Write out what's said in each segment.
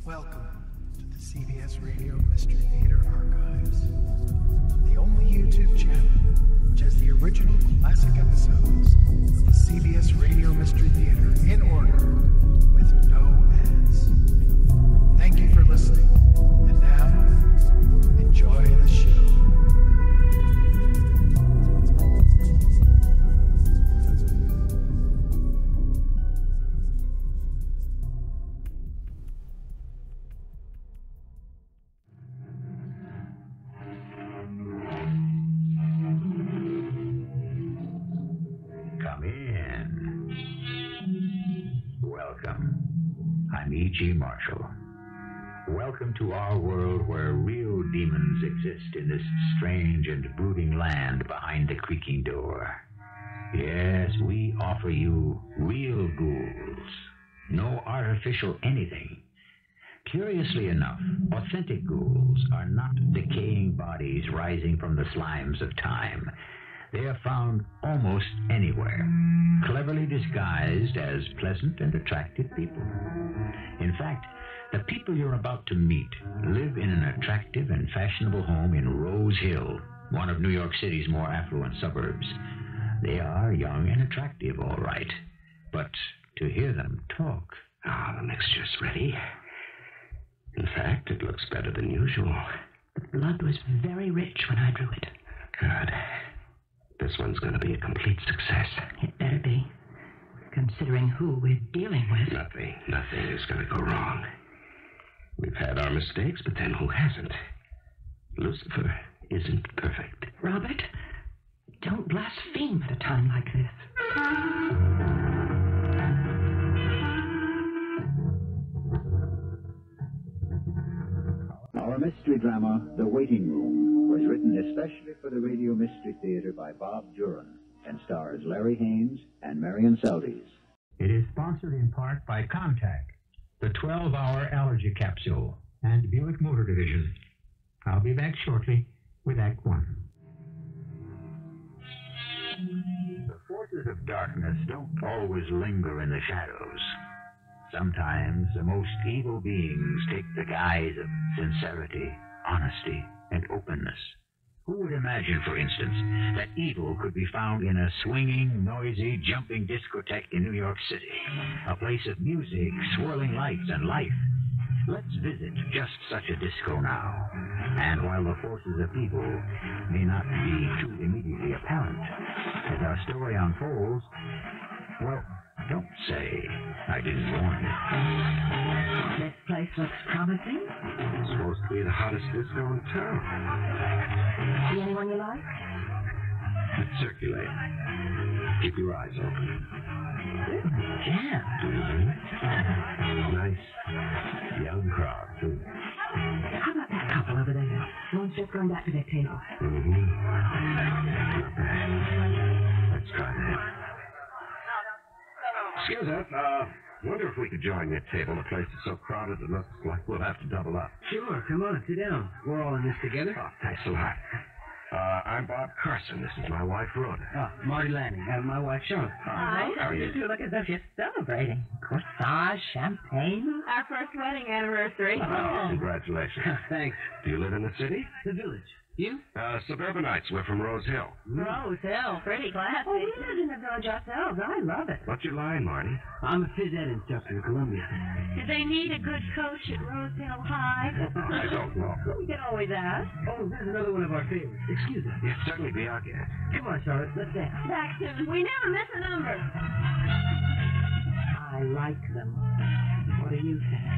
Welcome to the CBS Radio Mystery Theater Archives, the only YouTube channel which has the original classic episodes of the CBS Radio Mystery Theater in order with no ads. Thank you for listening, and now, enjoy the show. I'm E.G. Marshall. Welcome to our world where real demons exist in this strange and brooding land behind the creaking door. Yes, we offer you real ghouls. No artificial anything. Curiously enough, authentic ghouls are not decaying bodies rising from the slimes of time. They are found almost anywhere, cleverly disguised as pleasant and attractive people. In fact, the people you're about to meet live in an attractive and fashionable home in Rose Hill, one of New York City's more affluent suburbs. They are young and attractive, all right, but to hear them talk... Ah, the mixture's ready. In fact, it looks better than usual. The blood was very rich when I drew it. Good. This one's going to be a complete success. It better be, considering who we're dealing with. Nothing is going to go wrong. We've had our mistakes, but then who hasn't? Lucifer isn't perfect. Robert, don't blaspheme at a time like this. Our mystery drama, The Waiting Room, was written especially for the Radio Mystery Theater by Bob Juhren and stars Larry Haines and Marian Seldes. It is sponsored in part by Contact, the 12-hour allergy capsule, and Buick Motor Division. I'll be back shortly with Act One. The forces of darkness don't always linger in the shadows. Sometimes the most evil beings take the guise of sincerity, honesty, and openness. Who would imagine, for instance, that evil could be found in a swinging, noisy, jumping discotheque in New York City? A place of music, swirling lights, and life. Let's visit just such a disco now. And while the forces of evil may not be too immediately apparent, as our story unfolds, well, don't say I didn't warn you. This place looks promising. It's supposed to be the hottest disco in town. See anyone you like? Let's circulate. Keep your eyes open. Yeah. Nice young crowd, too. How about that couple over there? One's just going back to their table. Not bad. Let's try that. Excuse us, wonder if we could join your table. The place is so crowded it looks like we'll have to double up. Sure, come on, sit down. We're all in this together. Oh, thanks a lot. I'm Bob Carson. This is my wife, Rhoda. Marty Lanning, and my wife, Charlotte. Hi. How are you? two look as if you're celebrating. Corsage, champagne. Our first wedding anniversary. Oh, congratulations. Thanks. Do you live in the city? The village. You? Suburbanites. We're from Rose Hill. Rose Hill, pretty classy. Oh, we live in the village ourselves. I love it. What's your line, Marty? I'm a phys ed instructor in Columbia. Did they need a good coach at Rose Hill High? I don't know. We can always ask. Oh, there's another one of our favorites. Excuse us. Yes, certainly be our guest. Come on, Charlotte, let's dance. Back soon. We never miss a number. I like them. What do you think?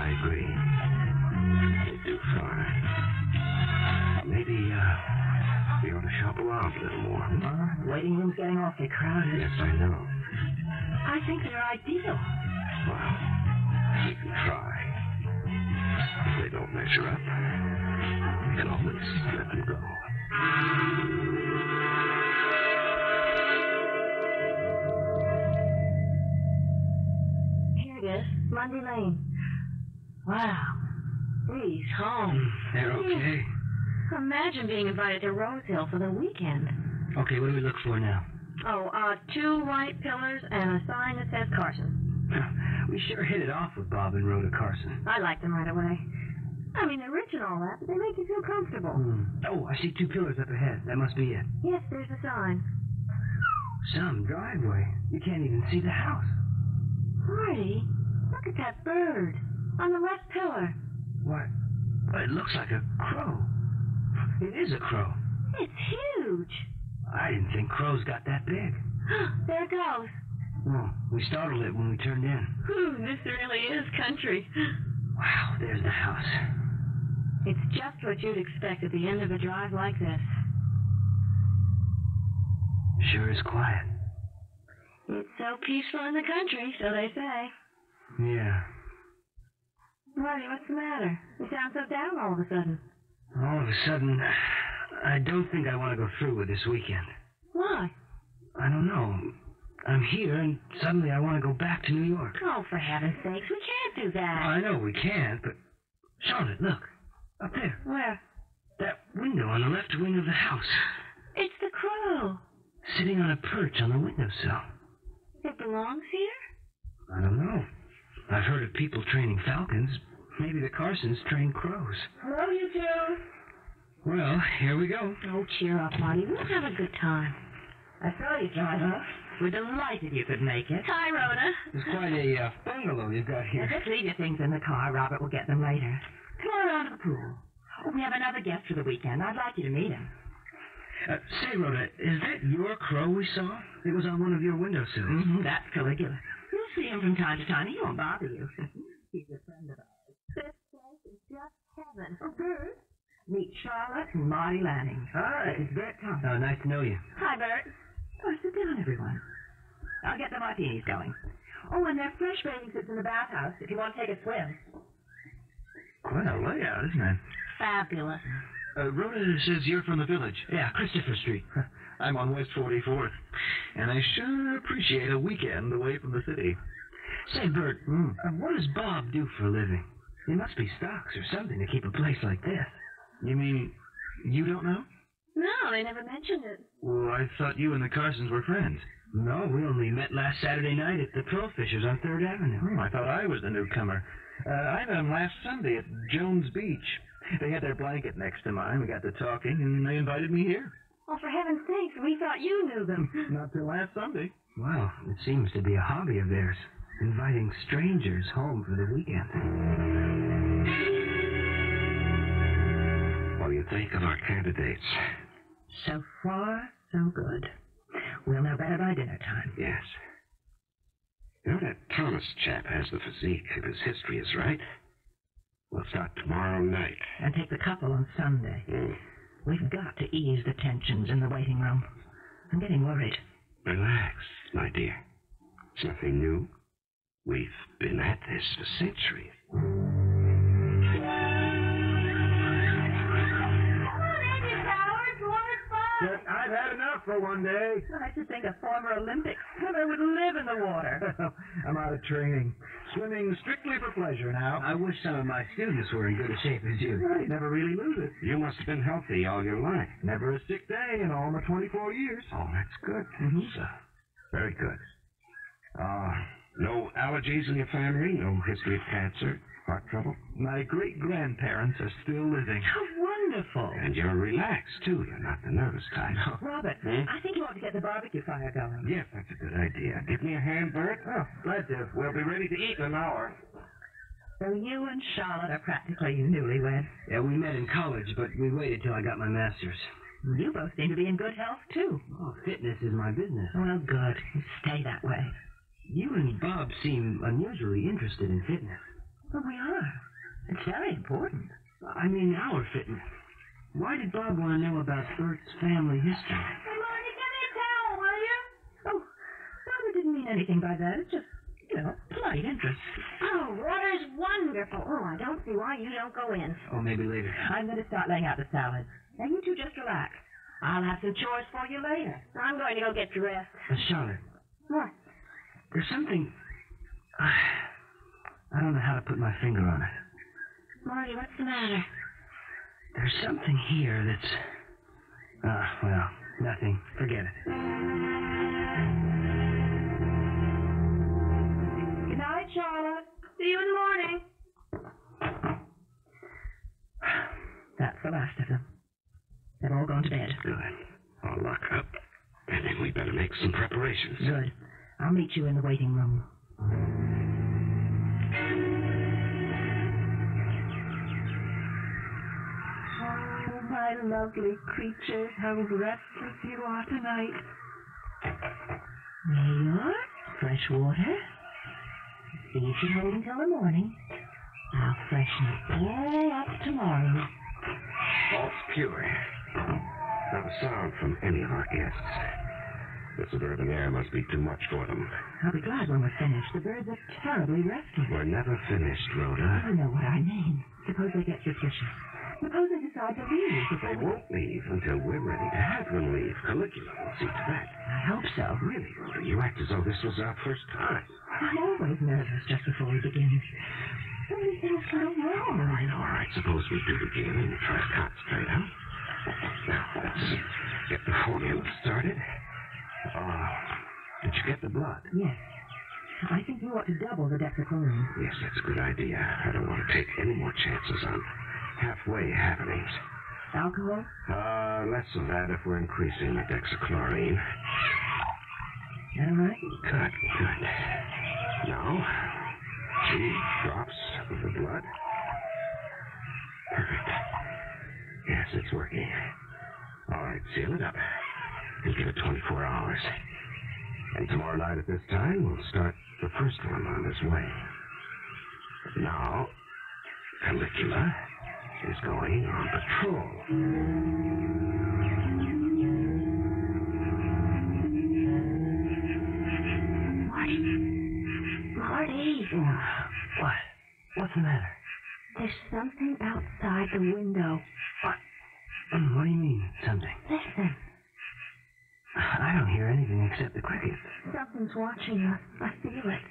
I agree. They do fine. Maybe, we ought to shop around a little more. The waiting room's getting awfully crowded. Yes, I know. I think they're ideal. Well, we can try. If they don't measure up, we can always let them go. Here it is, Monday Lane. Wow. These home. They're okay. Imagine being invited to Rose Hill for the weekend. Okay, what do we look for now? Oh, 2 white pillars and a sign that says Carson. We sure hit it off with Bob and Rhoda Carson. I liked them right away. I mean, they're rich and all that, but they make you feel comfortable. Oh, I see 2 pillars up ahead. That must be it. Yes, there's a sign. Some driveway. You can't even see the house. Marty, look at that bird on the left pillar. What? It looks like a crow. It is a crow. It's huge. I didn't think crows got that big. There it goes. Well, we startled it when we turned in. This really is country. Wow, there's the house. It's just what you'd expect at the end of a drive like this. Sure is quiet. It's so peaceful in the country, so they say. Yeah. Marty, what's the matter? You sound so down all of a sudden. All of a sudden, I don't think I want to go through with this weekend. Why? I don't know. I'm here, and suddenly I want to go back to New York. Oh, for heaven's sakes, we can't do that. I know we can't, but... Charlotte, look. Up there. Where? That window on the left wing of the house. It's the crow. Sitting on a perch on the windowsill. It belongs here? I don't know. I've heard of people training falcons. Maybe the Carsons train crows. Hello, you two. Well, here we go. Oh, cheer up, Marty. We'll have a good time. I saw you drive up. We're delighted you could make it. Hi, Rhoda. It's quite a bungalow you've got Now, here. just leave your things in the car. Robert will get them later. Come on around to the pool. Oh, we have another guest for the weekend. I'd like you to meet him. Say, Rhoda, is that your crow we saw? It was on one of your windowsills. That's Caligula. You'll see him from time to time. He won't bother you. He's a friend of ours. This place is just heaven. Oh, Bert. Meet Charlotte and Marty Lanning. Hi. It's Bert Thompson. Oh, nice to know you. Hi, Bert. Oh, sit down, everyone. I'll get the martinis going. Oh, and their fresh bathing suits in the bathhouse if you want to take a swim. Quite a layout, isn't it? Fabulous. Rhoda says you're from the village. Yeah, Christopher Street. I'm on West 44th, and I sure appreciate a weekend away from the city. Say, Bert, what does Bob do for a living? There must be stocks or something to keep a place like this. You mean you don't know? No, they never mentioned it. Well, I thought you and the Carsons were friends. No, we only met last Saturday night at the Pearl Fishers on 3rd Avenue. Oh, I thought I was the newcomer. I met them last Sunday at Jones Beach. They had their blanket next to mine. We got to talking, and they invited me here. Oh, for heaven's sakes, we thought you knew them. Not till last Sunday. Well, it seems to be a hobby of theirs, inviting strangers home for the weekend. What do you think of our candidates? So far, so good. We'll know better by dinner time. Yes. You know that Thomas chap has the physique if his history is right? We'll start tomorrow night. And take the couple on Sunday. We've got to ease the tensions in the waiting room. I'm getting worried. Relax, my dear. It's nothing new. We've been at this for centuries. I've had enough for one day. I should think a former Olympic swimmer would live in the water. I'm out of training. Swimming strictly for pleasure now. I wish some of my students were in good a shape as you. You never really lose it. You must have been healthy all your life. Never a sick day in all my 24 years. Oh, that's good. So, very good. No allergies in your family? No history of cancer? Heart trouble? My great-grandparents are still living. How wonderful. And you're relaxed, too. You're not the nervous kind. Robert, I think you ought to get the barbecue fire going. Yes, that's a good idea. Give me a hand, Bert. Oh, glad to. We'll be ready to eat in an hour. So you and Charlotte are practically newlyweds. Yeah, we met in college, but we waited till I got my master's. You both seem to be in good health, too. Oh, fitness is my business. Well, good. Stay that way. You and Bob seem unusually interested in fitness. Well, we are. It's very important. I mean, our fitness. Why did Bob want to know about Bert's family history? Hey, Marty, give me a towel, will you? Oh, Robert didn't mean anything by that. It's just, polite interest. Oh, water's wonderful. Oh, I don't see why you don't go in. Oh, maybe later. I'm going to start laying out the salad. Now, you two just relax. I'll have some chores for you later. I'm going to go get dressed. Charlotte, What? there's something... I don't know how to put my finger on it. Marty, what's the matter? There's something here that's... well, nothing. Forget it. Good See you in the morning. That's the last of them. They've all gone to bed. Good. I'll lock up. And then we better make some preparations. Good. I'll meet you in the waiting room. Oh, my lovely creature, how restless you are tonight. There you are. Fresh water. These should hold until the morning. I'll freshen it all up tomorrow. All's pure. Not a sound from any of our guests. The suburban air must be too much for them. I'll be glad when we're finished. The birds are terribly restless. We're never finished, Rhoda. You know what I mean. Suppose they get suspicious. Suppose they decide to leave. They won't leave until we're ready to have them leave. Caligula will see to that. I hope so. Really, Rhoda, you act as though this was our first time. I'm always nervous just before we begin. So many things go wrong. All right. Suppose we do begin and try to concentrate, huh? Now, let's get the formula started. Did you get the blood? Yes. I think you ought to double the dexachlorine. Yes, that's a good idea. I don't want to take any more chances on halfway happenings. Alcohol? Less of that if we're increasing the dexachlorine. All right. Good. Now, 2 drops of the blood. Perfect. Yes, it's working. All right, seal it up. And give it 24 hours. And tomorrow night at this time, we'll start the first one on this way. Now, Caligula is going on patrol. Marty. What? What's the matter? There's something outside the window. What? What do you mean, something? Listen. I don't hear anything except the crickets. Something's watching us. I feel it.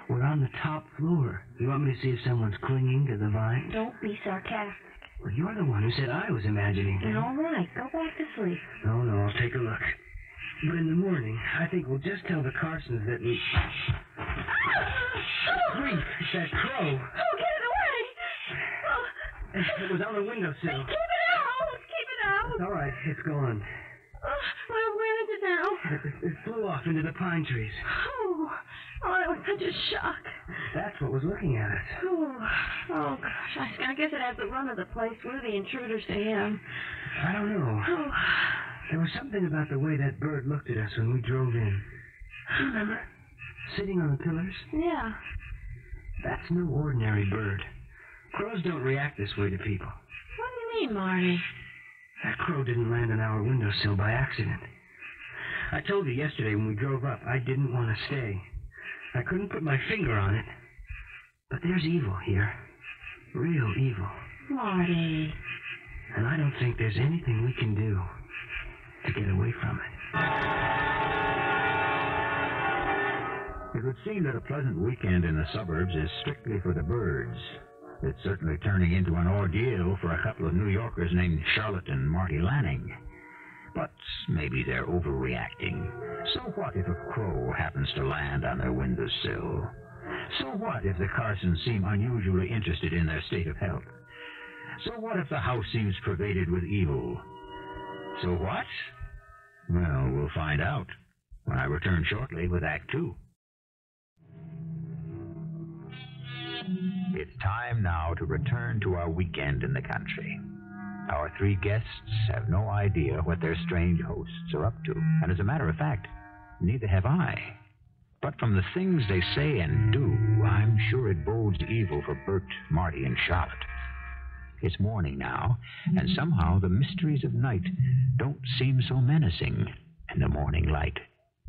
We're on the top floor. You want me to see if someone's clinging to the vine? Don't be sarcastic. Well, you're the one who said I was imagining things. All right, go back to sleep. No, I'll take a look. But in the morning, I think we'll just tell the Carsons that we... Grief, it's that crow. Oh, get it away! Oh. It was on the windowsill. Keep it out! Keep it out! It's all right, it's gone. Well, where is it now? It flew off into the pine trees. Oh, that was such a shock. That's what was looking at us. Oh gosh, I guess it has the run of the place. We're the intruders to him. I don't know. Oh. There was something about the way that bird looked at us when we drove in. Do you remember? Sitting on the pillars? Yeah. That's no ordinary bird. Crows don't react this way to people. What do you mean, Marty? That crow didn't land on our windowsill by accident. I told you yesterday when we drove up, I didn't want to stay. I couldn't put my finger on it. But there's evil here. Real evil. Marty. And I don't think there's anything we can do to get away from it. It would seem that a pleasant weekend in the suburbs is strictly for the birds. It's certainly turning into an ordeal for a couple of New Yorkers named Charlotte and Marty Lanning. But maybe they're overreacting. So what if a crow happens to land on their windowsill? So what if the Carsons seem unusually interested in their state of health? So what if the house seems pervaded with evil? So what? Well, we'll find out when I return shortly with Act 2. It's time now to return to our weekend in the country. Our 3 guests have no idea what their strange hosts are up to, and as a matter of fact, neither have I. But from the things they say and do, I'm sure it bodes evil for Bert, Marty, and Charlotte. It's morning now, and somehow the mysteries of night don't seem so menacing in the morning light.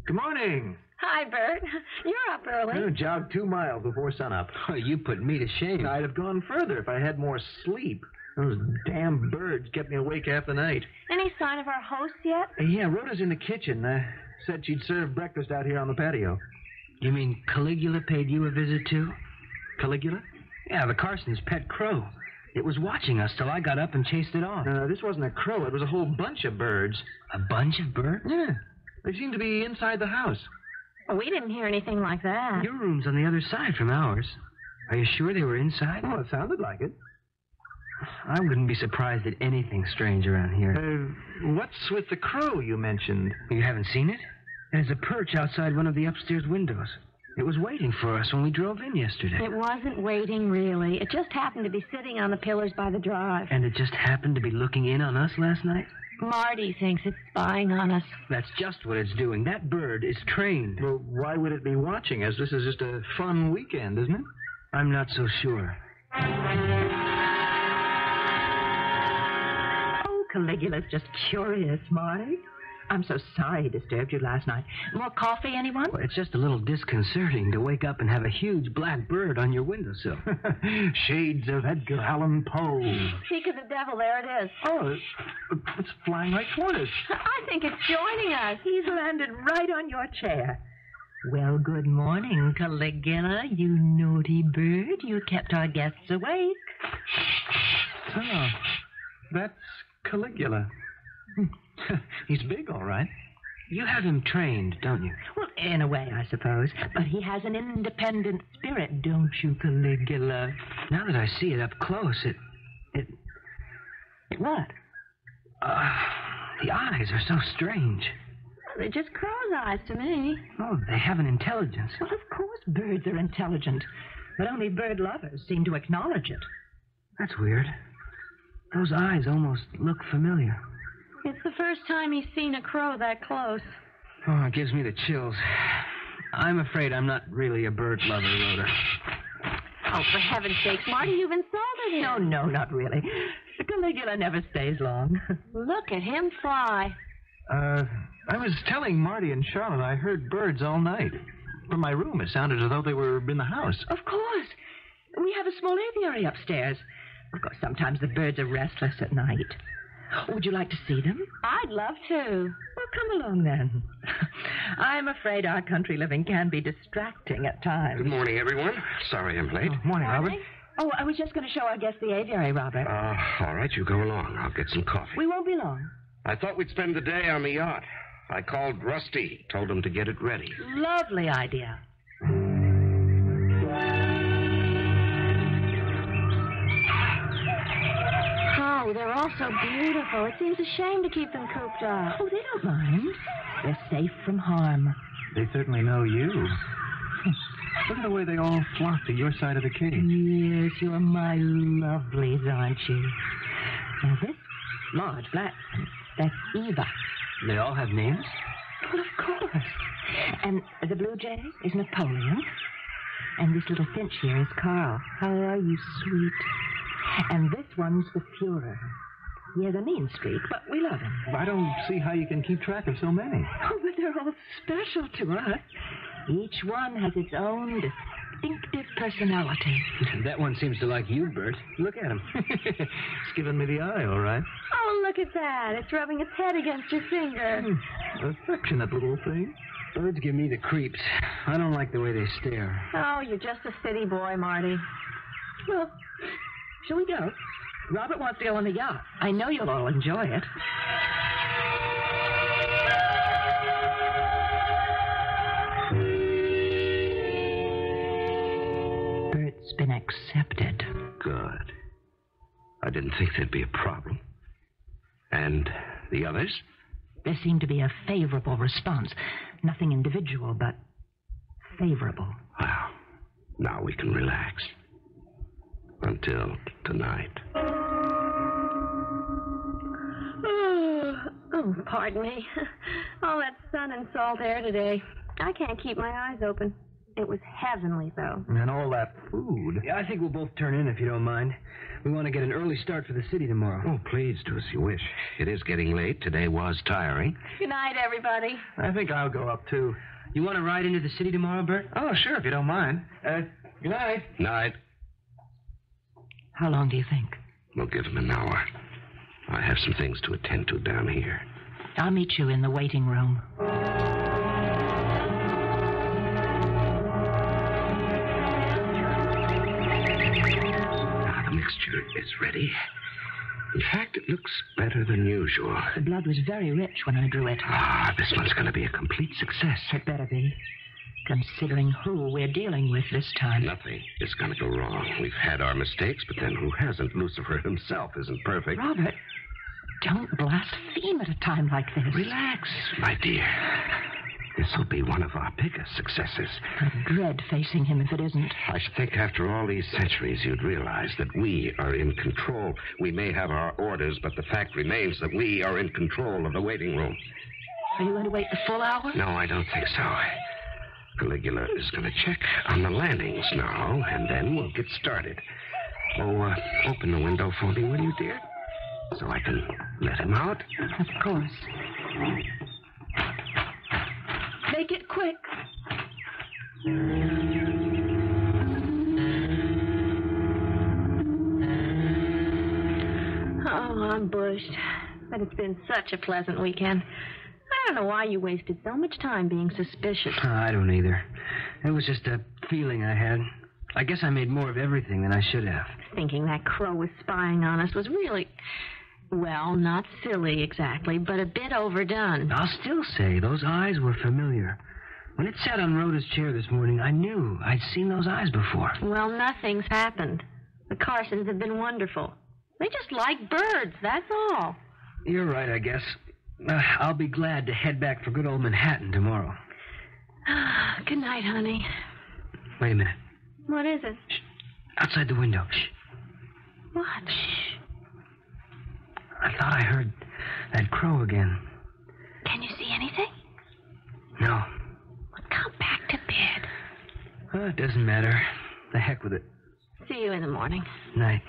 Good morning. Hi, Bert. You're up early. I jogged 2 miles before sunup. Oh, you put me to shame. I'd have gone further if I had more sleep. Those damn birds kept me awake half the night. Any sign of our host yet? Yeah, Rhoda's in the kitchen. Said she'd serve breakfast out here on the patio. You mean Caligula paid you a visit too? Caligula? Yeah, the Carsons' pet crow. It was watching us till I got up and chased it off. This wasn't a crow. It was a whole bunch of birds. A bunch of birds? Yeah. They seemed to be inside the house. Well, we didn't hear anything like that. Your room's on the other side from ours. Are you sure they were inside? Well, it sounded like it. I wouldn't be surprised at anything strange around here. What's with the crow you mentioned? You haven't seen it? There's a perch outside one of the upstairs windows. It was waiting for us when we drove in yesterday. It wasn't waiting, really. It just happened to be sitting on the pillars by the drive. And it just happened to be looking in on us last night? Marty thinks it's spying on us. That's just what it's doing. That bird is trained. Well, why would it be watching us? This is just a fun weekend, isn't it? I'm not so sure. Oh, Caligula's just curious, Marty. I'm so sorry he disturbed you last night. More coffee, anyone? Well, it's just a little disconcerting to wake up and have a huge black bird on your windowsill. Shades of Edgar Allan Poe. Speak of the devil, there it is. Oh, it's flying right toward us. I think it's joining us. He's landed right on your chair. Well, good morning, Caligula, you naughty bird. You kept our guests awake. Oh, that's Caligula. He's big, all right. You have him trained, don't you? Well, in a way, I suppose. But he has an independent spirit, don't you, Caligula? Now that I see it up close, it What? the eyes are so strange. They're just crow's eyes to me. Oh, they have an intelligence. Well, of course birds are intelligent. But only bird lovers seem to acknowledge it. That's weird. Those eyes almost look familiar. It's the first time he's seen a crow that close. Oh, it gives me the chills. I'm afraid I'm not really a bird lover, Rhoda. Oh, for heaven's sakes, Marty, you've insulted him. No, not really. Caligula never stays long. Look at him fly. I was telling Marty and Charlotte I heard birds all night. From my room, it sounded as though they were in the house. Of course. We have a small aviary upstairs. Of course, sometimes the birds are restless at night. Would you like to see them? I'd love to. Well, come along then. I'm afraid our country living can be distracting at times. Good morning, everyone. Sorry I'm late. Morning, Robert. Oh, I was just going to show our guests the aviary, Robert. All right, you go along. I'll get some coffee. We won't be long. I thought we'd spend the day on the yacht. I called Rusty, told him to get it ready. Lovely idea. Oh, they're all so beautiful. It seems a shame to keep them cooped up. Oh, they don't mind. They're safe from harm. They certainly know you. Look at the way they all flock to your side of the cage. Yes, you're my lovelies, aren't you? Now, this large black one, that's Eva. They all have names? Well, of course. And the blue jay is Napoleon. And this little finch here is Carl. How are you, sweet? And this one's the Fuhrer. He has a mean streak, but we love him. I don't see how you can keep track of so many. Oh, but they're all special to us. Each one has its own distinctive personality. That one seems to like you, Bert. Look at him. It's giving me the eye, all right. Oh, look at that. It's rubbing its head against your finger. Affectionate little thing. Birds give me the creeps. I don't like the way they stare. Oh, you're just a city boy, Marty. Well, shall we go? Robert wants to go on the yacht. I know you'll all enjoy it. Bert's been accepted. Good. I didn't think there'd be a problem. And the others? There seemed to be a favorable response. Nothing individual, but favorable. Well, now we can relax. Until tonight. Oh, pardon me. All that sun and salt air today. I can't keep my eyes open. It was heavenly, though. And all that food. Yeah, I think we'll both turn in if you don't mind. We want to get an early start for the city tomorrow. Oh, please do as you wish. It is getting late. Today was tiring. Good night, everybody. I think I'll go up, too. You want to ride into the city tomorrow, Bert? Oh, sure, if you don't mind. Good night. Night. How long do you think? We'll give him an hour. I have some things to attend to down here. I'll meet you in the waiting room. Now the mixture is ready. In fact, it looks better than usual. The blood was very rich when I drew it. This one's going to be a complete success. It better be. considering who we're dealing with this time. Nothing is going to go wrong. We've had our mistakes, but then who hasn't? Lucifer himself isn't perfect. Robert, don't blaspheme at a time like this. Relax, my dear. This'll be one of our biggest successes. I dread facing him if it isn't. I should think after all these centuries you'd realize that we are in control. We may have our orders, but the fact remains that we are in control of the waiting room. Are you going to wait the full hour? No, I don't think so. Caligula is going to check on the landings now, and then we'll get started. Oh, open the window for me, will you, dear? So I can let him out? Of course. Make it quick. Oh, I'm bushed. But it's been such a pleasant weekend. I don't know why you wasted so much time being suspicious. I don't either. It was just a feeling I had. I guess I made more of everything than I should have. Thinking that crow was spying on us was really, well, not silly exactly, but a bit overdone. I'll still say those eyes were familiar. When it sat on Rhoda's chair this morning, I knew I'd seen those eyes before. Well, nothing's happened. The Carsons have been wonderful. They just like birds, that's all. You're right, I guess. I'll be glad to head back for good old Manhattan tomorrow. Good night, honey. Wait a minute. What is it? Shh. Outside the window. Shh. What? Shh. I thought I heard that crow again. Can you see anything? No. Well, come back to bed. It doesn't matter. The heck with it. See you in the morning. Night.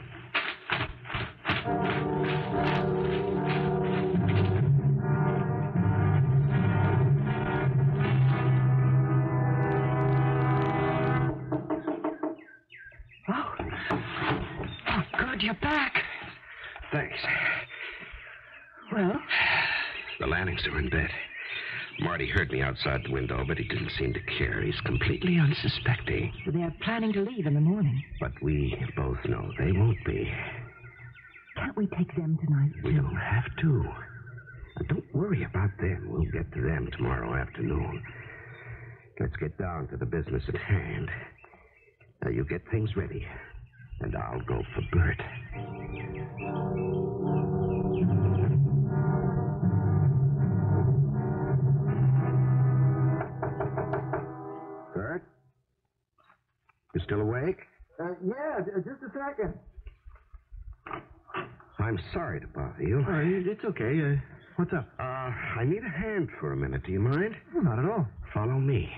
You're back. Thanks. Well? The Lannings are in bed. Marty heard me outside the window, but he didn't seem to care. He's completely unsuspecting. They're planning to leave in the morning. But we both know they won't be. Can't we take them tonight? We don't have to. And don't worry about them. We'll get to them tomorrow afternoon. Let's get down to the business at hand. Now, you get things ready. And I'll go for Bert. Bert? You still awake? Yeah, just a second. I'm sorry to bother you. Oh, it's okay. What's up? I need a hand for a minute. Do you mind? Oh, not at all. Follow me.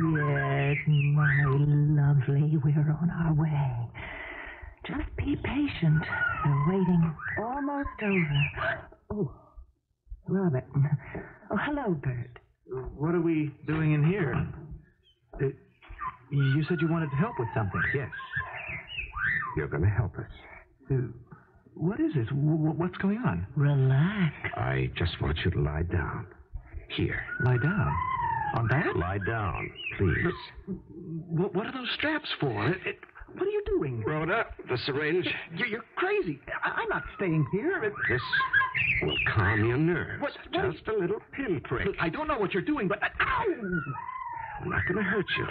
Yes, my lovely, we're on our way. Just be patient. The waiting almost over. Oh, Robert. Oh, hello, Bert. What are we doing in here? You said you wanted help with something. Yes. You're going to help us. What is this? What's going on? Relax. I just want you to lie down. Here. Lie down? On that? Lie down, please. What are those straps for? What are you doing? Rhoda, the syringe. You're crazy. I'm not staying here. This will calm your nerves. What? Just a little pinprick. I don't know what you're doing, but... Ow! I'm not going to hurt you.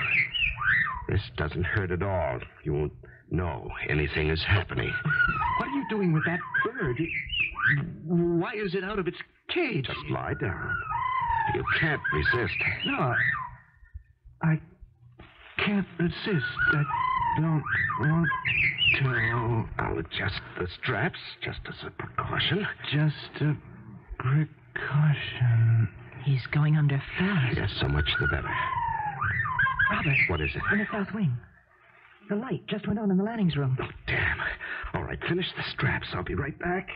This doesn't hurt at all. You won't know anything is happening. What are you doing with that bird? Why is it out of its cage? Just lie down. You can't resist. No, I can't resist. I don't want to. I'll adjust the straps just as a precaution. Just a precaution. He's going under fast. Yes, so much the better. Robert. What is it? In the south wing. The light just went on in the Lannings' room. Oh, damn. All right, finish the straps. I'll be right back.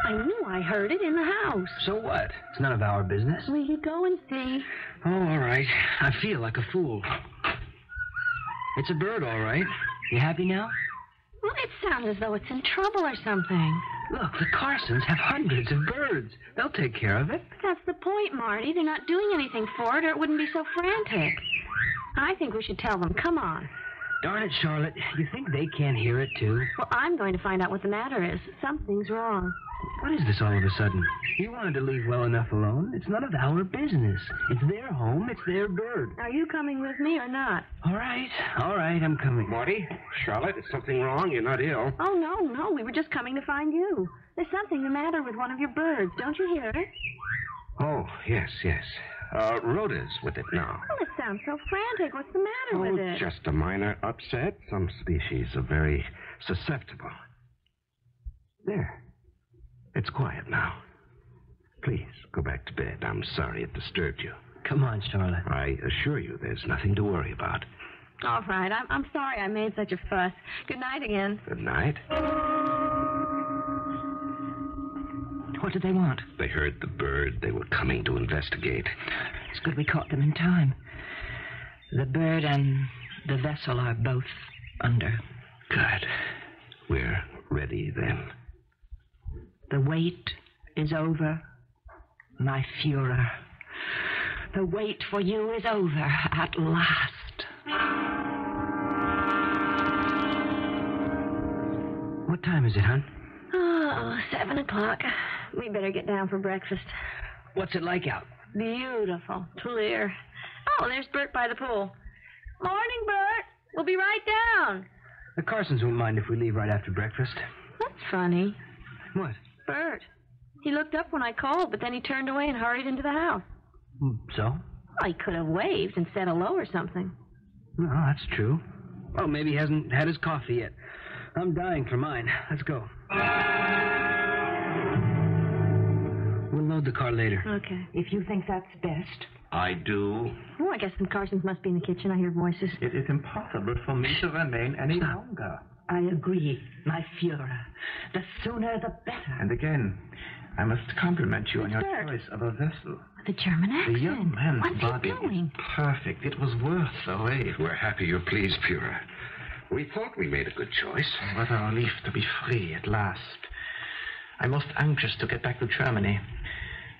I knew I heard it in the house. So what? It's none of our business. Will you go and see? Oh, all right. I feel like a fool. It's a bird, all right. You happy now? Well, it sounds as though it's in trouble or something. Look, the Carsons have hundreds of birds. They'll take care of it. That's the point, Marty. They're not doing anything for it, or it wouldn't be so frantic. I think we should tell them. Come on. Darn it, Charlotte. You think they can't hear it, too? Well, I'm going to find out what the matter is. Something's wrong. What is this all of a sudden? You wanted to leave well enough alone. It's none of our business. It's their home. It's their bird. Are you coming with me or not? All right, I'm coming. Marty, Charlotte, is something wrong? You're not ill. Oh, no. We were just coming to find you. There's something the matter with one of your birds. Don't you hear it? Oh, yes. Rhoda's with it now. Well, it sounds so frantic. What's the matter with it? Just a minor upset. Some species are very susceptible. There. It's quiet now. Please, go back to bed. I'm sorry it disturbed you. Come on, Charlotte. I assure you there's nothing to worry about. All right. I'm sorry I made such a fuss. Good night again. Good night. What did they want? They heard the bird. They were coming to investigate. It's good we caught them in time. The bird and the vessel are both under. Good. We're ready then. The wait is over, my Führer. The wait for you is over at last. What time is it, hon? Oh, 7 o'clock. We better get down for breakfast. What's it like out? Beautiful. Clear. Oh, there's Bert by the pool. Morning, Bert. We'll be right down. The Carsons won't mind if we leave right after breakfast. That's funny. What? Bert. He looked up when I called, but then he turned away and hurried into the house. So? Well, he could have waved and said hello or something. No, that's true. Well, maybe he hasn't had his coffee yet. I'm dying for mine. Let's go. We'll load the car later. Okay. If you think that's best. I do. Oh, I guess the Carsons must be in the kitchen. I hear voices. It is impossible for me to remain any longer. I agree, my Führer. The sooner the better. And again, I must compliment you on your Bert. choice of a vessel. The German accent. The young man's What's body he doing? is perfect. It was worth the wait. We're happy you're pleased, Führer. We thought we made a good choice. What a relief to be free at last. I'm most anxious to get back to Germany.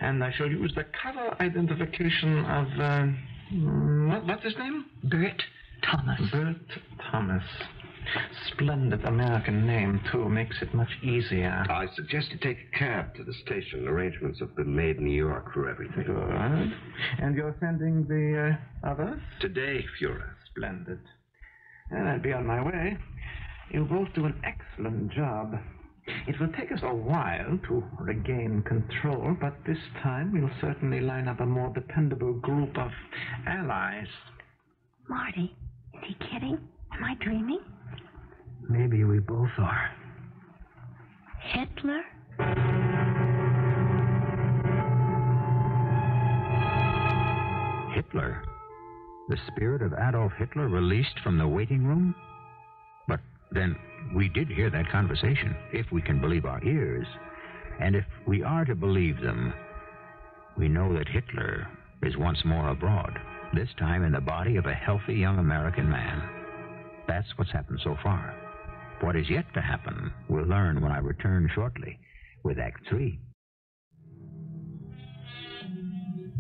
And I shall use the color identification of, what's his name? Bert Thomas. Bert Thomas. Splendid American name, too. Makes it much easier. I suggest you take a cab to the station. Arrangements have been made in New York for everything. Good. And you're sending the others? Today, Führer. Splendid. And I'll be on my way. You both do an excellent job. It will take us a while to regain control, but this time we'll certainly line up a more dependable group of allies. Marty, is he kidding? Am I dreaming? Maybe we both are. Hitler? Hitler? The spirit of Adolf Hitler released from the waiting room? But then we did hear that conversation, if we can believe our ears. And if we are to believe them, we know that Hitler is once more abroad, this time in the body of a healthy young American man. That's what's happened so far. What is yet to happen, we'll learn when I return shortly with Act 3.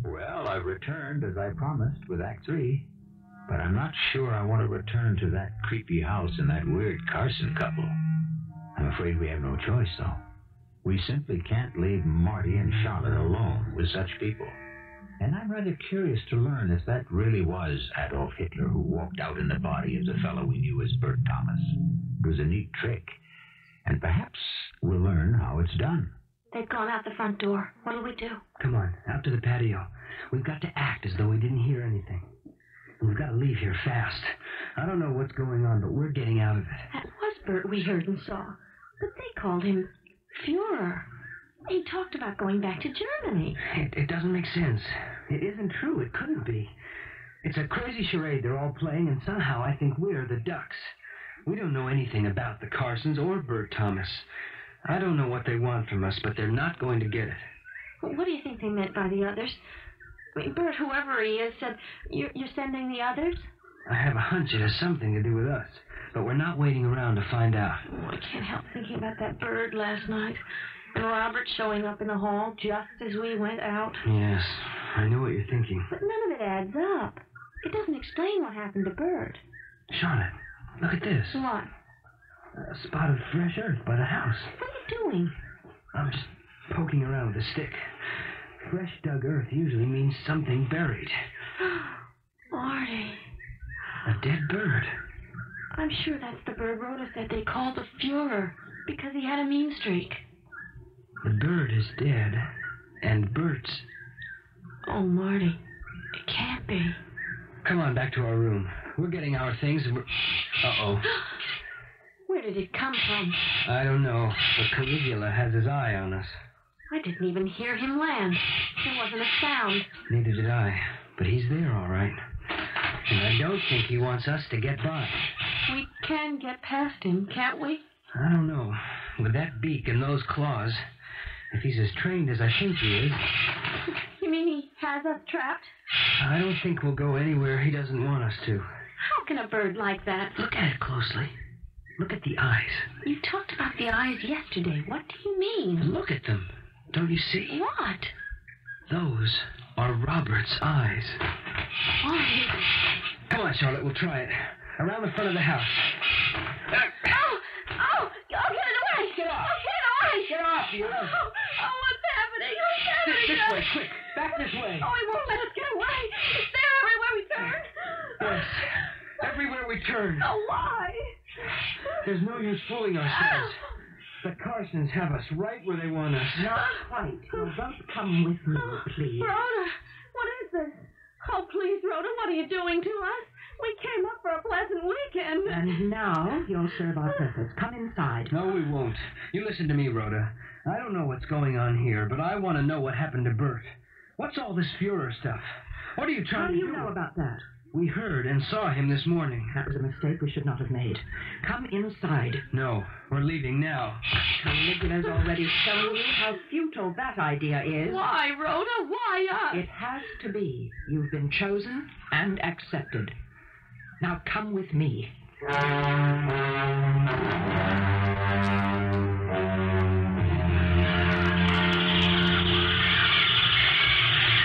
Well, I've returned as I promised with Act 3, but I'm not sure I want to return to that creepy house and that weird Carson couple. I'm afraid we have no choice, though. We simply can't leave Marty and Charlotte alone with such people. And I'm rather curious to learn if that really was Adolf Hitler who walked out in the body of the fellow we knew as Bert Thomas. It was a neat trick, and perhaps we'll learn how it's done. They've gone out the front door. What'll we do? Come on, out to the patio. We've got to act as though we didn't hear anything. And we've got to leave here fast. I don't know what's going on, but we're getting out of it. That was Bert we heard and saw. But they called him Führer. He talked about going back to Germany. It doesn't make sense. It isn't true. It couldn't be. It's a crazy charade they're all playing, and somehow I think we're the ducks. We don't know anything about the Carsons or Bert Thomas. I don't know what they want from us, but they're not going to get it. Well, what do you think they meant by the others? I mean, Bert, whoever he is, said, you're sending the others? I have a hunch it has something to do with us, but we're not waiting around to find out. Oh, I can't help thinking about that bird last night. And Robert showing up in the hall just as we went out. Yes, I know what you're thinking. But none of it adds up. It doesn't explain what happened to Bert. Charlotte, Look at this. What? A spot of fresh earth by the house. What are you doing? I'm just poking around with a stick. Fresh dug earth usually means something buried. Marty. A dead bird. I'm sure that's the bird Rhoda said they called the Fuhrer because he had a mean streak. The bird is dead. And Bert's. Oh, Marty. It can't be. Come on, back to our room. We're getting our things. Uh-oh. Where did it come from? I don't know, but Caligula has his eye on us. I didn't even hear him land. There wasn't a sound. Neither did I, but he's there all right. And I don't think he wants us to get by. We can get past him, can't we? I don't know. With that beak and those claws, if he's as trained as I think he is... You mean he has us trapped? I don't think we'll go anywhere he doesn't want us to. How can a bird like that? Look at it closely. Look at the eyes. You talked about the eyes yesterday. What do you mean? Look at them. Don't you see? What? Those are Robert's eyes. Marty. Come on, Charlotte, we'll try it. Around the front of the house. Oh, get it away. Get off. Oh, get it away. Get off, you. Oh, what's happening? What's happening? This way, quick. Back this way. Oh, he won't let us get away. It's there everywhere we turn. Yes. Everywhere we turn. Oh, why? There's no use fooling ourselves. The Carsons have us right where they want us. Not quite. You'll both come with me, please. Rhoda, what is this? Oh, please, Rhoda, what are you doing to us? We came up for a pleasant weekend. And now you'll serve our purpose. Come inside. No, we won't. You listen to me, Rhoda. I don't know what's going on here, but I want to know what happened to Bert. What's all this Fuhrer stuff? What are you trying to do? How do you know about that? We heard and saw him this morning. That was a mistake we should not have made. Come inside. No, we're leaving now. Caligula's already shown you how futile that idea is. Why, Rhoda? Why us? It has to be. You've been chosen and accepted. Now come with me.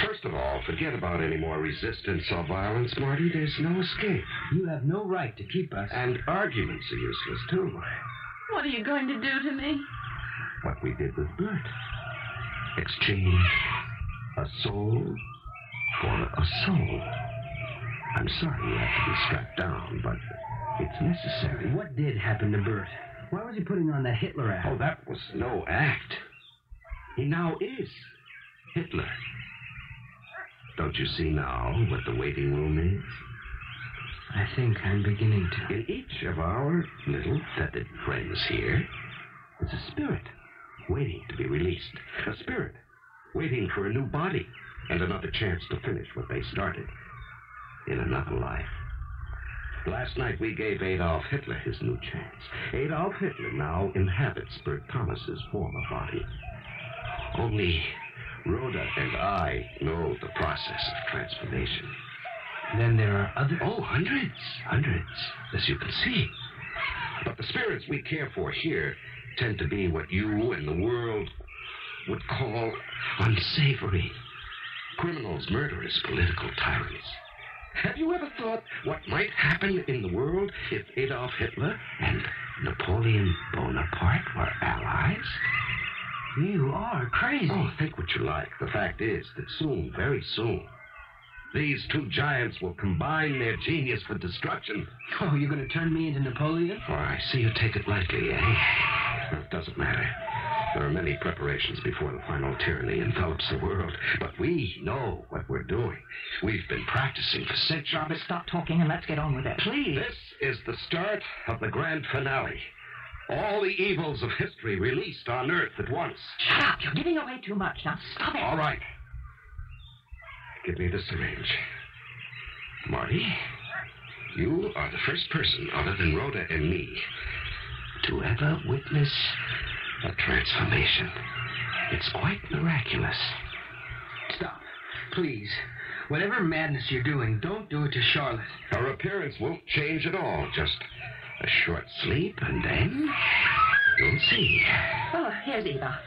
First of all, forget about any more resistance or violence, Marty. There's no escape. You have no right to keep us. And arguments are useless, too. What are you going to do to me? What we did with Bert. Exchange a soul for a soul. I'm sorry you have to be strapped down, but it's necessary. What did happen to Bert? Why was he putting on that Hitler act? Oh, that was no act. He now is Hitler. Don't you see now what the waiting room is? I think I'm beginning to. In each of our little feathered friends here is a spirit waiting to be released. A spirit waiting for a new body and another chance to finish what they started in another life. Last night we gave Adolf Hitler his new chance. Adolf Hitler now inhabits Bert Thomas's former body. Only Rhoda and I know the process of transformation. Then there are other... Oh, hundreds, as you can see. But the spirits we care for here tend to be what you and the world would call unsavory. Criminals, murderers, political tyrants. Have you ever thought what might happen in the world if Adolf Hitler and Napoleon Bonaparte were allies? You are crazy. Oh, think what you like. The fact is that soon, very soon, these two giants will combine their genius for destruction. Oh, you're going to turn me into Napoleon? Oh, I see you take it lightly, eh? It doesn't matter. There are many preparations before the final tyranny envelops the world. But we know what we're doing. We've been practicing for centuries. Stop talking and let's get on with it. Please. This is the start of the grand finale. All the evils of history released on Earth at once. Shut up. You're giving away too much. Now stop it. All right. Give me the syringe. Marty, you are the first person other than Rhoda and me to ever witness a transformation. It's quite miraculous. Stop. Please. Whatever madness you're doing, don't do it to Charlotte. Her appearance won't change at all. Just a short sleep, and then you'll see. Oh, here's Eva.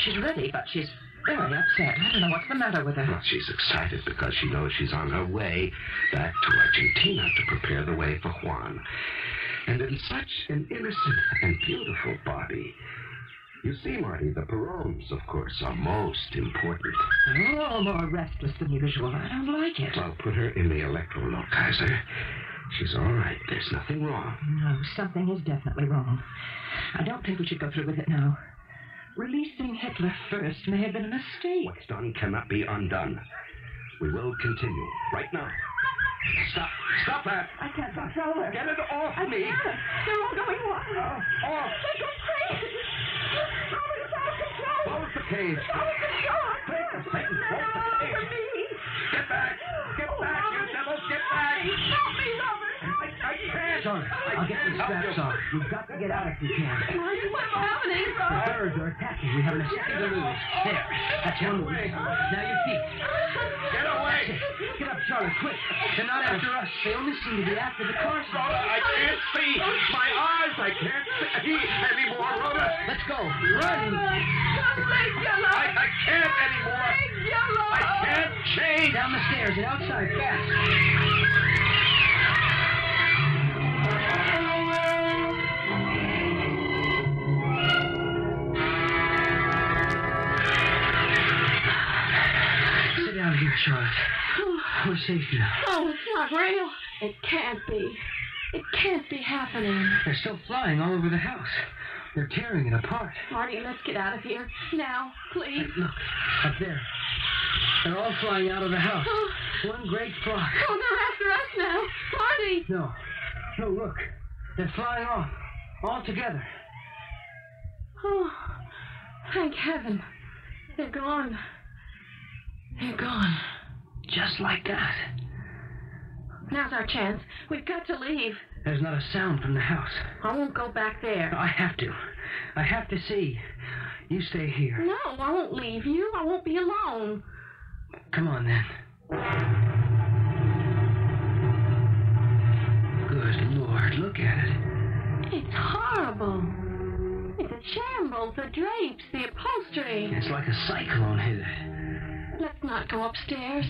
She's ready, but she's very upset. I don't know what's the matter with her. Well, she's excited because she knows she's on her way back to Argentina to prepare the way for Juan. And in such an innocent and beautiful body. You see, Marty, the Perones, of course, are most important. Oh, more restless than usual. I don't like it. Well, put her in the electro Kaiser. She's all right. There's nothing wrong. No, something is definitely wrong. I don't think we should go through with it now. Releasing Hitler first may have been a mistake. What's done cannot be undone. We will continue right now. Stop. Stop that. I can't control her. Get it off me. They're all going wild. Off. They go crazy. Oh, it's out of control. Close the cage. Out of control. Satan, close the cage. Get back. Get back, you devils. Get back. Help me, Robert. I can't. Sorry, I'll get the straps off. We've got to get out if we can. What's happening? The birds are attacking. We haven't a second to lose. There. That's one move. Now your feet. Get away. Get up, Charlie, quick. They're not after us. They only seem to be after the Carsons. Rhoda, I can't see. My eyes, I can't see anymore, Rhoda. Let's go. Run. I can't anymore. I can't change. Down the stairs and outside fast. Sit down here, Charlotte. We're safe now. Oh, it's not real. It can't be. It can't be happening. They're still flying all over the house. They're tearing it apart. Marty, let's get out of here. Now, please. Hey, look, up there. They're all flying out of the house. One great flock. Oh, they're after us now. Marty! No, look. They're flying off. All together. Oh, thank heaven. They're gone. They're gone. Just like that. Now's our chance. We've got to leave. There's not a sound from the house. I won't go back there. I have to. I have to see. You stay here. No, I won't leave you. I won't be alone. Come on, then. Good Lord, look at it. It's horrible. It's a shambles. The drapes, the upholstery. It's like a cyclone hit it. Let's not go upstairs.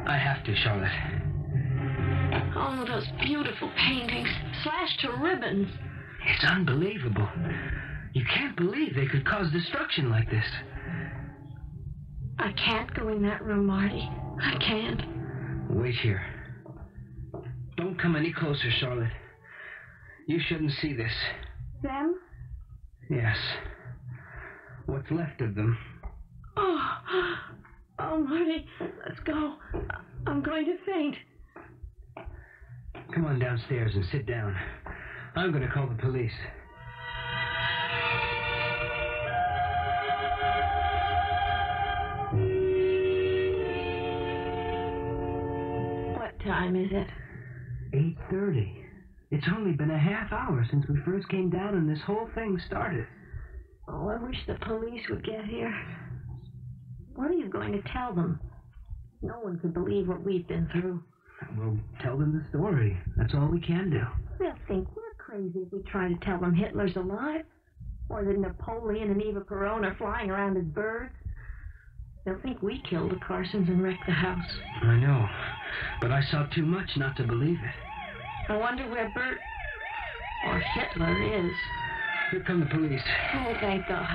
I have to, Charlotte. Oh, those beautiful paintings, slashed to ribbons. It's unbelievable. You can't believe they could cause destruction like this. I can't go in that room, Marty. I can't. Wait here. Don't come any closer, Charlotte. You shouldn't see this. Them? Yes. What's left of them. Oh, Marty, let's go. I'm going to faint. Come on downstairs and sit down. I'm going to call the police. What time is it? 8:30. It's only been a half hour since we first came down and this whole thing started. Oh, I wish the police would get here. What are you going to tell them? No one could believe what we've been through. We'll tell them the story. That's all we can do. They'll think we're crazy if we try to tell them Hitler's alive. Or that Napoleon and Eva Peron are flying around as birds. They'll think we killed the Carsons and wrecked the house. I know. But I saw too much not to believe it. I wonder where Bert or Hitler is. Here come the police. Oh, thank God.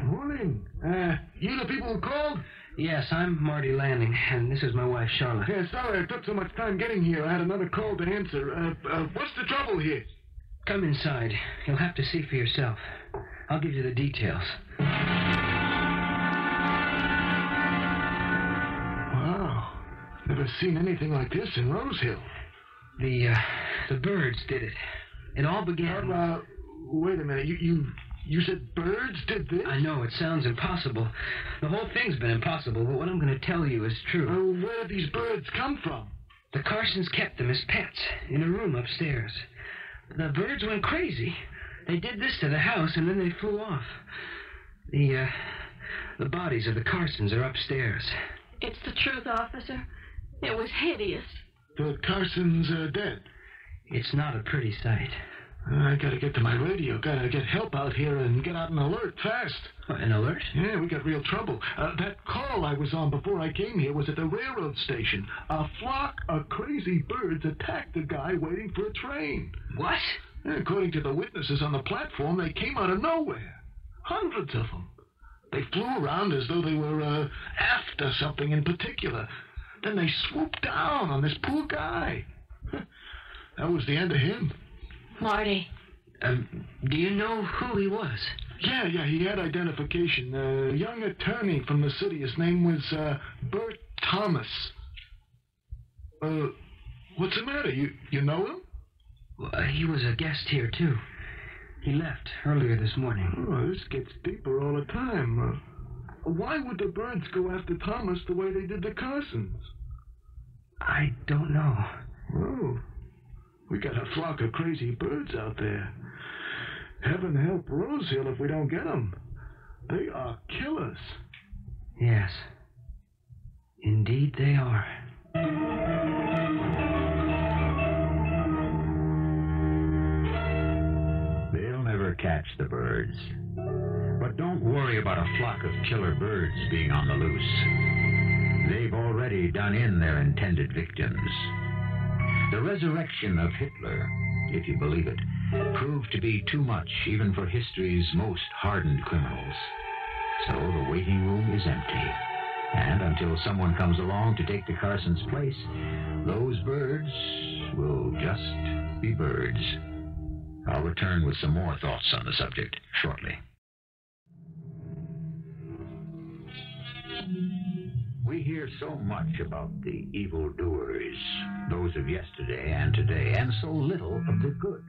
Morning. You the people who called? Yes, I'm Marty Lanning, and this is my wife, Charlotte. Yeah, sorry I took so much time getting here. I had another call to answer. What's the trouble here? Come inside. You'll have to see for yourself. I'll give you the details. Wow. Never seen anything like this in Rose Hill. The birds did it. It all began... Wait a minute. You said birds did this? I know, it sounds impossible. The whole thing's been impossible, but what I'm going to tell you is true. Where did these birds come from? The Carsons kept them as pets in a room upstairs. The birds went crazy. They did this to the house, and then they flew off. The bodies of the Carsons are upstairs. It's the truth, officer. It was hideous. The Carsons are dead. It's not a pretty sight. I gotta get to my radio. Gotta get help out here and get out an alert fast. An alert? Yeah, we got real trouble. That call I was on before I came here was at the railroad station. A flock of crazy birds attacked a guy waiting for a train. What? Yeah, according to the witnesses on the platform, they came out of nowhere. Hundreds of them. They flew around as though they were after something in particular. Then they swooped down on this poor guy. That was the end of him. Marty. Do you know who he was? Yeah, he had identification. A young attorney from the city. His name was Bert Thomas. What's the matter? You know him? Well, he was a guest here, too. He left earlier this morning. Oh, this gets deeper all the time. Why would the birds go after Thomas the way they did the Carsons? I don't know. Oh, we got a flock of crazy birds out there. Heaven help Rosehill if we don't get them. They are killers. Yes. Indeed they are. They'll never catch the birds. But don't worry about a flock of killer birds being on the loose. They've already done in their intended victims. The resurrection of Hitler, if you believe it, proved to be too much even for history's most hardened criminals. So the waiting room is empty. And until someone comes along to take the Carson's place, those birds will just be birds. I'll return with some more thoughts on the subject shortly. We hear so much about the evildoers, those of yesterday and today, and so little of the good.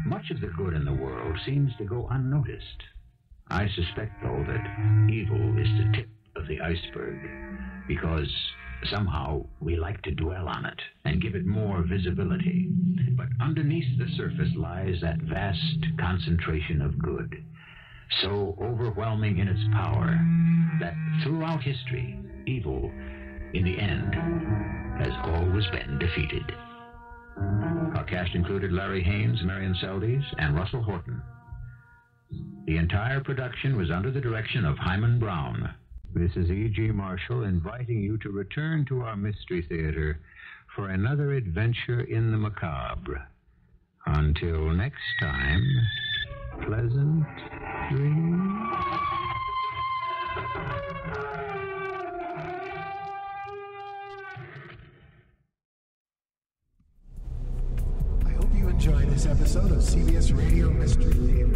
Much of the good in the world seems to go unnoticed. I suspect, though, that evil is the tip of the iceberg, because somehow we like to dwell on it and give it more visibility. But underneath the surface lies that vast concentration of good, so overwhelming in its power that throughout history, evil, in the end, has always been defeated. Our cast included Larry Haines, Marian, Seldes, and Russell Horton. The entire production was under the direction of Hyman Brown. This is E.G. Marshall inviting you to return to our Mystery Theater for another adventure in the macabre. Until next time, pleasant dreams. I hope you enjoyed this episode of CBS Radio Mystery Theater.